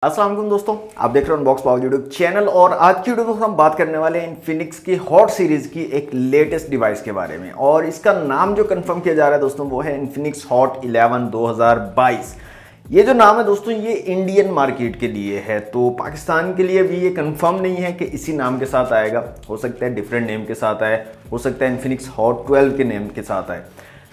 अस्सलाम वालेकुम दोस्तों, आप देख रहे हो अनबॉक्स पावर यूट्यूब चैनल। और आज की वीडियो में हम बात करने वाले हैं इन्फिनिक्स की हॉट सीरीज की एक लेटेस्ट डिवाइस के बारे में। और इसका नाम जो कंफर्म किया जा रहा है दोस्तों वो है इन्फिनिक्स हॉट 11 2022। ये जो नाम है दोस्तों ये इंडियन मार्केट के लिए है, तो पाकिस्तान के लिए भी ये कंफर्म नहीं है कि इसी नाम के साथ आएगा। हो सकता है डिफरेंट नेम के साथ आए, हो सकता है इन्फिनिक्स हॉट 12 के नेम के साथ आए,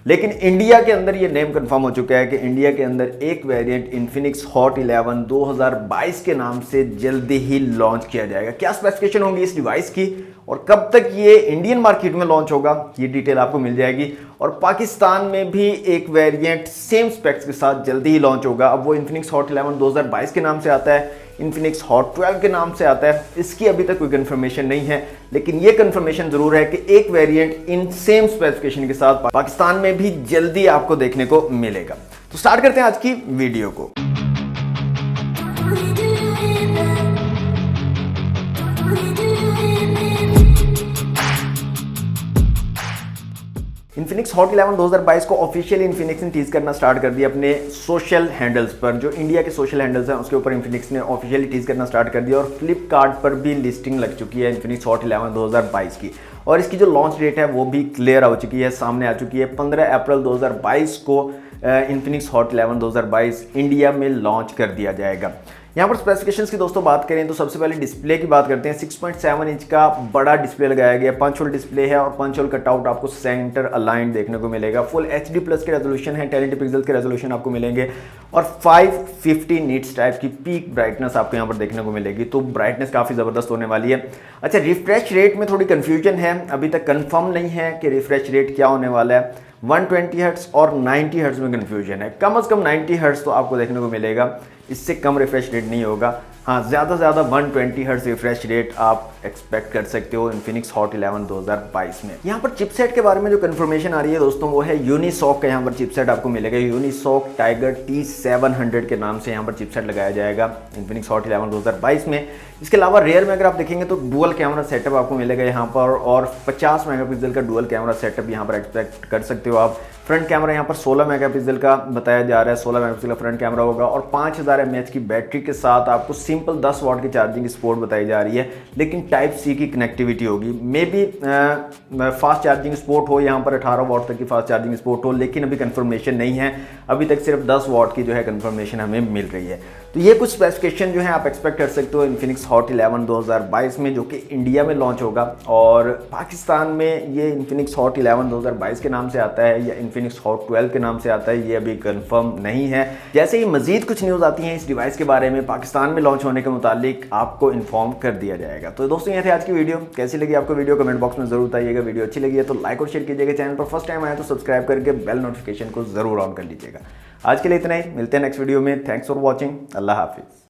लेकिन इंडिया के अंदर ये नेम कंफर्म हो चुका है कि इंडिया के अंदर एक वेरिएंट इन्फिनिक्स हॉट 11 2022 के नाम से जल्दी ही लॉन्च किया जाएगा। क्या स्पेसिफिकेशन होंगी इस डिवाइस की और कब तक ये इंडियन मार्केट में लॉन्च होगा, ये डिटेल आपको मिल जाएगी। और पाकिस्तान में भी एक वेरिएंट सेम स्पेक्स के साथ जल्दी ही लॉन्च होगा। अब वो इन्फिनिक्स हॉट 11 2022 के नाम से आता है, इन्फिनिक्स हॉट 12 के नाम से आता है, इसकी अभी तक कोई कंफर्मेशन नहीं है। लेकिन ये कंफर्मेशन जरूर है कि एक वेरिएंट इन सेम स्पेसिफिकेशन के साथ पाकिस्तान में भी जल्दी आपको देखने को मिलेगा। तो स्टार्ट करते हैं आज की वीडियो को। इन्फिनिक्स हॉट 11 2022 को ऑफिशियली इन्फिनिक्स ने टीज करना स्टार्ट कर दिया अपने सोशल हैंडल्स पर। जो इंडिया के सोशल हैंडल्स हैं उसके ऊपर इन्फिनिक्स ने ऑफिशियली टीज करना स्टार्ट कर दिया और फ्लिपकार्ट पर भी लिस्टिंग लग चुकी है इन्फिनिक्स हॉट 11 2022 की। और इसकी जो लॉन्च डेट है वो भी क्लियर हो चुकी है, सामने आ चुकी है। 15 अप्रैल 2022 को इन्फिनिक्स हॉट 11 2022 इंडिया में लॉन्च कर दिया जाएगा। यहाँ पर स्पेसिफिकेशंस की दोस्तों बात करें तो सबसे पहले डिस्प्ले की बात करते हैं। 6.7 इंच का बड़ा डिस्प्ले लगाया गया, पंच होल डिस्प्ले है और पंच होल कटआउट आपको सेंटर अलाइंड देखने को मिलेगा। फुल HD प्लस के रेजोल्यूशन है, 1080 पिक्सल के रेजोल्यूशन आपको मिलेंगे और 550 निट्स टाइप की पीक ब्राइटनेस आपको यहाँ पर देखने को मिलेगी। तो ब्राइटनेस काफ़ी ज़बरदस्त होने वाली है। अच्छा, रिफ्रेश रेट में थोड़ी कन्फ्यूजन है, अभी तक कन्फर्म नहीं है कि रिफ्रेश रेट क्या होने वाला है। 120 हर्ट्ज और 90 हर्ट्ज में कन्फ्यूजन है। कम से कम 90 हर्ट्ज तो आपको देखने को मिलेगा, इससे कम रिफ्रेश रेट नहीं होगा। हाँ, ज़्यादा से ज़्यादा 120 हर्ट्ज रिफ्रेश रेट आप एक्सपेक्ट कर सकते हो इन्फिनिक्स हॉट 11 2022 में। यहाँ पर चिपसेट के बारे में जो कंफर्मेशन आ रही है दोस्तों वो है यूनिसॉक का यहाँ पर चिपसेट आपको मिलेगा। यूनिसॉक टाइगर T700 के नाम से यहाँ पर चिपसेट लगाया जाएगा इन्फिनिक्स हॉट 11 2022 में। इसके अलावा रेयर में अगर आप देखेंगे तो डुअल कैमरा सेटअप आपको मिलेगा यहाँ पर और 50 मेगापिक्सल का डुअल कैमरा सेटअप यहाँ पर एक्सपेक्ट कर सकते हो आप। फ्रंट कैमरा यहाँ पर 16 मेगापिक्सल का बताया जा रहा है, 16 मेगापिक्सल का फ्रंट कैमरा होगा और 5000 mAh की बैटरी के साथ आपको सिंपल 10 वाट की चार्जिंग सपोर्ट बताई जा रही है, लेकिन टाइप सी की कनेक्टिविटी होगी। May be fast charging support हो, यहाँ पर 18 वाट तक की फास्ट चार्जिंग सपोर्ट हो, लेकिन अभी कंफर्मेशन नहीं है। अभी तक सिर्फ 10 वाट की जो है कंफर्मेशन हमें मिल रही है। तो ये कुछ स्पेसिफिकेशन जो है आप एक्सपेक्ट कर सकते हो इन्फिनिक्स हॉट 11 2022 में, जो कि इंडिया में लॉन्च होगा। और पाकिस्तान में ये इन्फिनिक्स हॉट 11 2022 के नाम से आता है या इन्फिनिक्स हॉट 12 के नाम से आता है, ये अभी कंफर्म नहीं है। जैसे ही मजीद कुछ न्यूज़ आती हैं इस डिवाइस के बारे में पाकिस्तान में लॉन्च होने के मुतालिक आपको इन्फॉर्म कर दिया जाएगा। तो दोस्तों ये थे आज की वीडियो। कैसी लगी आपको वीडियो कमेंट बॉक्स में जरूर बताइएगा। वीडियो अच्छी लगी है तो लाइक और शेयर कीजिएगा। चैनल पर फर्स्ट टाइम आए तो सब्सक्राइब करके बेल नोटिफिकेशन को जरूर ऑन कर लीजिएगा। आज के लिए इतना ही, मिलते हैं नेक्स्ट वीडियो में। थैंक्स फॉर वॉचिंग, अल्लाह हाफिज़।